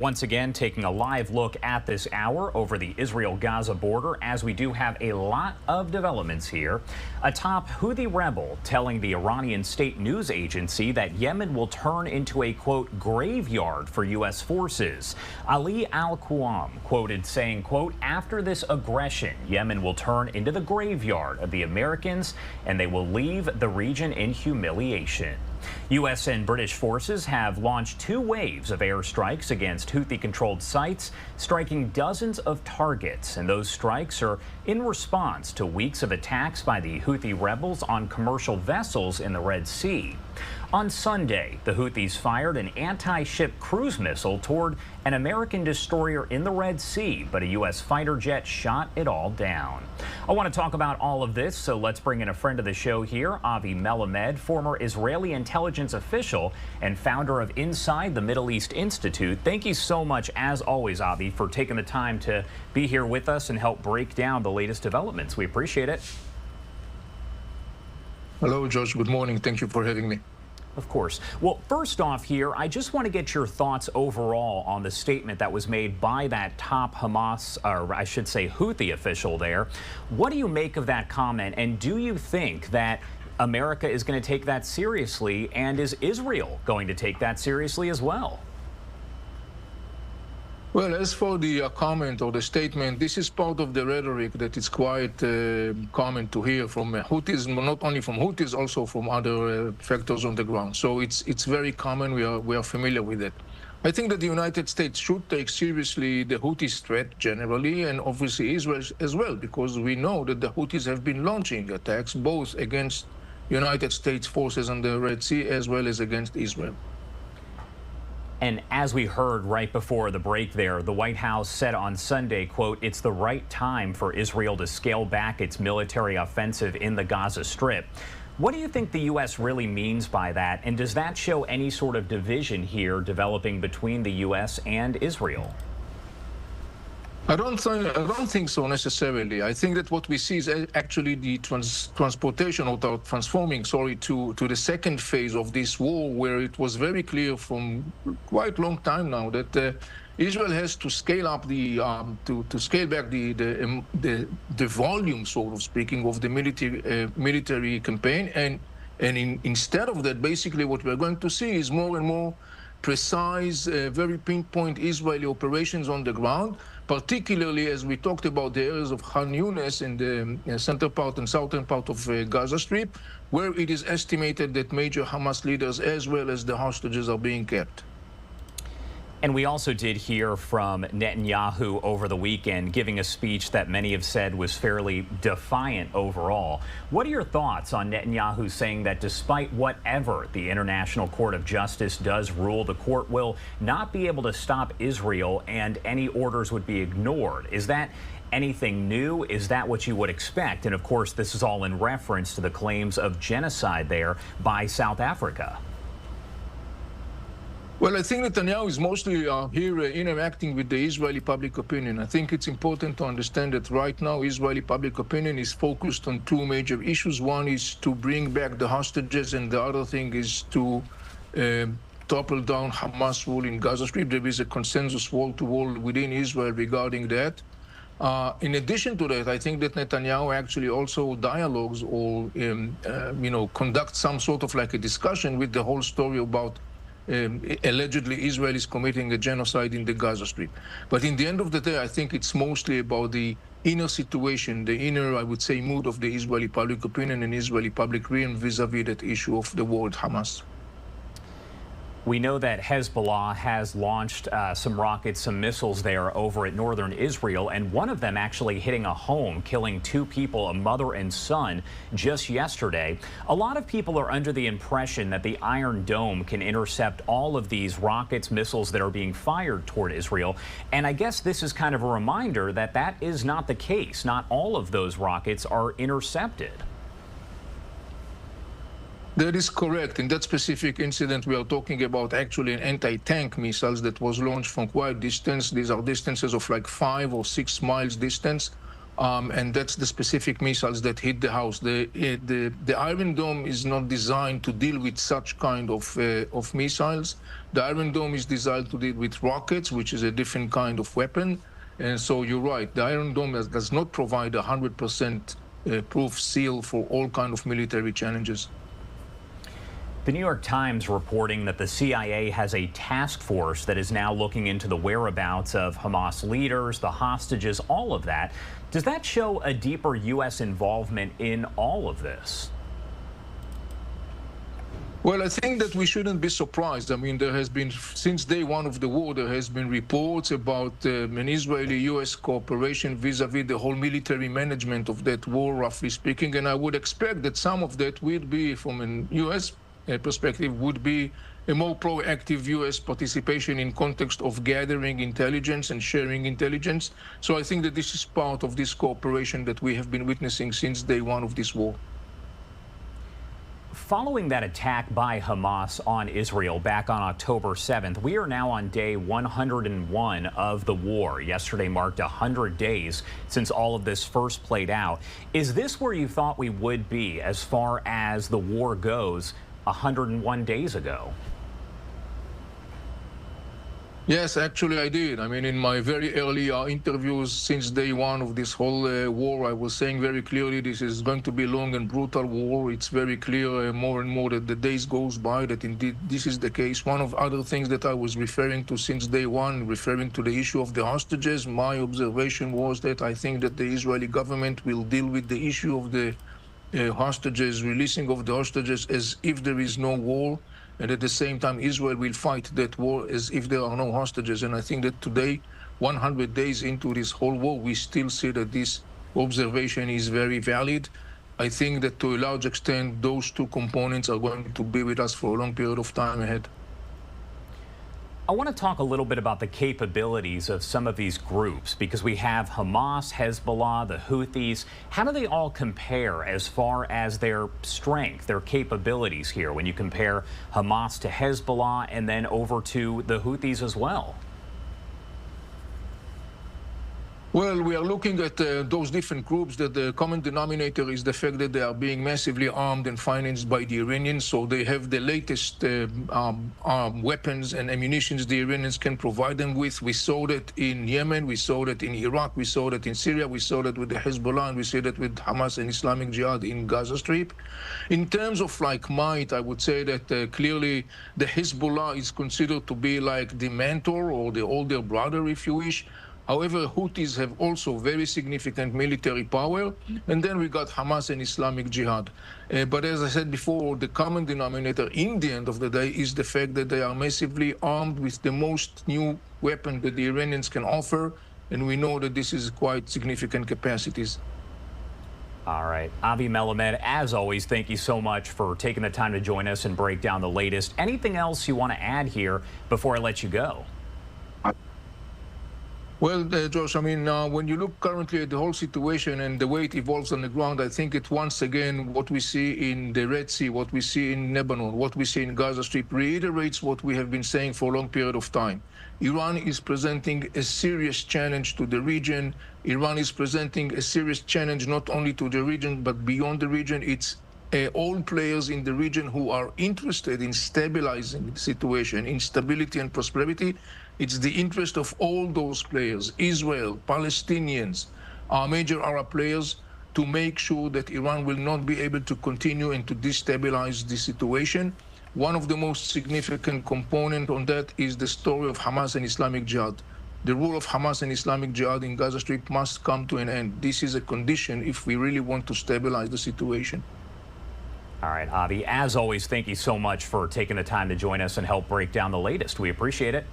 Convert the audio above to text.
Once again, taking a live look at this hour over the Israel-Gaza border, as we do have a lot of developments here. A top Houthi rebel telling the Iranian state news agency that Yemen will turn into a, quote, graveyard for U.S. forces. Ali al-Qawam quoted saying, quote, after this aggression, Yemen will turn into the graveyard of the Americans and they will leave the region in humiliation. U.S. and British forces have launched 2 waves of airstrikes against Houthi-controlled sites, striking dozens of targets. And those strikes are in response to weeks of attacks by the Houthi rebels on commercial vessels in the Red Sea. On Sunday, the Houthis fired an anti-ship cruise missile toward an American destroyer in the Red Sea, but a U.S. fighter jet shot it all down. I want to talk about all of this, so let's bring in a friend of the show here, Avi Melamed, former Israeli intelligence official and founder of Inside the Middle East Institute. Thank you so much, as always, Avi, for taking the time to be here with us and help break down the latest developments. We appreciate it. Hello, Josh. Good morning. Thank you for having me. Of course. Well, first off here, I just want to get your thoughts overall on the statement that was made by that top Hamas, or I should say Houthi official there. What do you make of that comment, and do you think that America is going to take that seriously, and is Israel going to take that seriously as well? Well, as for the comment or the statement, this is part of the rhetoric that is quite common to hear from Houthis, not only from Houthis, also from other factors on the ground. So it's very common. We are familiar with it. I think that the United States should take seriously the Houthis' threat generally, and obviously Israel as well, because we know that the Houthis have been launching attacks both against United States forces on the Red Sea as well as against Israel. And as we heard right before the break there, the White House said on Sunday, quote, it's the right time for Israel to scale back its military offensive in the Gaza Strip. What do you think the U.S. really means by that? And does that show any sort of division here developing between the U.S. and Israel? I don't think so necessarily. I think that what we see is actually the transportation or transforming, to the second phase of this war, where it was very clear from quite a long time now that Israel has to scale up to scale back the volume, sort of speaking, of the military campaign, and instead of that, basically what we're going to see is more and more precise, very pinpoint Israeli operations on the ground, particularly as we talked about the areas of Khan Yunis in the center part and southern part of Gaza Strip, where it is estimated that major Hamas leaders as well as the hostages are being kept. And we also did hear from Netanyahu over the weekend, giving a speech that many have said was fairly defiant overall. What are your thoughts on Netanyahu saying that despite whatever the International Court of Justice does rule, the court will not be able to stop Israel and any orders would be ignored? Is that anything new? Is that what you would expect? And of course, this is all in reference to the claims of genocide there by South Africa. Well, I think Netanyahu is mostly here interacting with the Israeli public opinion. I think it's important to understand that right now Israeli public opinion is focused on 2 major issues. One is to bring back the hostages, and the other thing is to topple down Hamas rule in Gaza Strip. There is a consensus wall-to-wall within Israel regarding that. In addition to that, I think that Netanyahu actually also dialogues or conducts some sort of like a discussion with the whole story about allegedly Israel is committing a genocide in the Gaza Strip. But in the end of the day, I think it's mostly about the inner situation, the inner, I would say, mood of the Israeli public opinion and Israeli public realm vis-a-vis that issue of the war with Hamas. We know that Hezbollah has launched some rockets, some missiles there over at northern Israel, and one of them actually hitting a home, killing 2 people, a mother and son, just yesterday. A lot of people are under the impression that the Iron Dome can intercept all of these rockets, missiles that are being fired toward Israel. And I guess this is kind of a reminder that that is not the case. Not all of those rockets are intercepted. That is correct. In that specific incident, we are talking about actually an anti-tank missiles that was launched from quite distance. These are distances of like 5 or 6 miles distance. and that's the specific missiles that hit the house. The Iron Dome is not designed to deal with such kind of missiles. The Iron Dome is designed to deal with rockets, which is a different kind of weapon. And so you're right, the Iron Dome does not provide a 100% proof seal for all kind of military challenges. The New York Times reporting that the CIA has a task force that is now looking into the whereabouts of Hamas leaders, the hostages, all of that. Does that show a deeper U.S. involvement in all of this? Well, I think that we shouldn't be surprised. I mean, there has been, since day one of the war, there has been reports about an Israeli-U.S. cooperation vis-a-vis the whole military management of that war, roughly speaking. And I would expect that some of that would be, from a U.S. perspective, would be a more proactive U.S. participation in context of gathering intelligence and sharing intelligence. So I think that this is part of this cooperation that we have been witnessing since day one of this war. Following that attack by Hamas on Israel back on October 7th, we are now on day 101 of the war. Yesterday marked 100 days since all of this first played out. Is this where you thought we would be as far as the war goes 101 days ago? Yes, actually I did. I mean, in my very early interviews since day one of this whole war, I was saying very clearly this is going to be a long and brutal war. It's very clear more and more that the days goes by that indeed this is the case. One of other things that I was referring to since day one, referring to the issue of the hostages, my observation was that I think that the Israeli government will deal with the issue of the hostages, releasing of the hostages as if there is no war. And at the same time, Israel will fight that war as if there are no hostages. And I think that today, 100 days into this whole war, we still see that this observation is very valid. I think that to a large extent, those two components are going to be with us for a long period of time ahead. I want to talk a little bit about the capabilities of some of these groups, because we have Hamas, Hezbollah, the Houthis. How do they all compare as far as their strength, their capabilities here, when you compare Hamas to Hezbollah and then over to the Houthis as well? Well, we are looking at those different groups that the common denominator is the fact that they are being massively armed and financed by the Iranians. So they have the latest weapons and ammunitions the Iranians can provide them with. We saw that in Yemen, we saw that in Iraq, we saw that in Syria, we saw that with the Hezbollah, and we see that with Hamas and Islamic Jihad in Gaza Strip. In terms of like might, I would say that clearly the Hezbollah is considered to be like the mentor or the older brother, if you wish. However, Houthis have also very significant military power. And then we got Hamas and Islamic Jihad. But as I said before, the common denominator in the end of the day is the fact that they are massively armed with the most new weapon that the Iranians can offer. And we know that this is quite significant capacities. All right. Avi Melamed, as always, thank you so much for taking the time to join us and break down the latest. Anything else you want to add here before I let you go? Well, Josh, I mean, when you look currently at the whole situation and the way it evolves on the ground, I think it once again, what we see in the Red Sea, what we see in Lebanon, what we see in Gaza Strip reiterates what we have been saying for a long period of time. Iran is presenting a serious challenge to the region. Iran is presenting a serious challenge not only to the region, but beyond the region. It's all players in the region who are interested in stabilizing the situation, in stability and prosperity. It's the interest of all those players, Israel, Palestinians, our major Arab players, to make sure that Iran will not be able to continue and to destabilize the situation. One of the most significant components on that is the story of Hamas and Islamic Jihad. The rule of Hamas and Islamic Jihad in Gaza Strip must come to an end. This is a condition if we really want to stabilize the situation. All right, Avi, as always, thank you so much for taking the time to join us and help break down the latest. We appreciate it.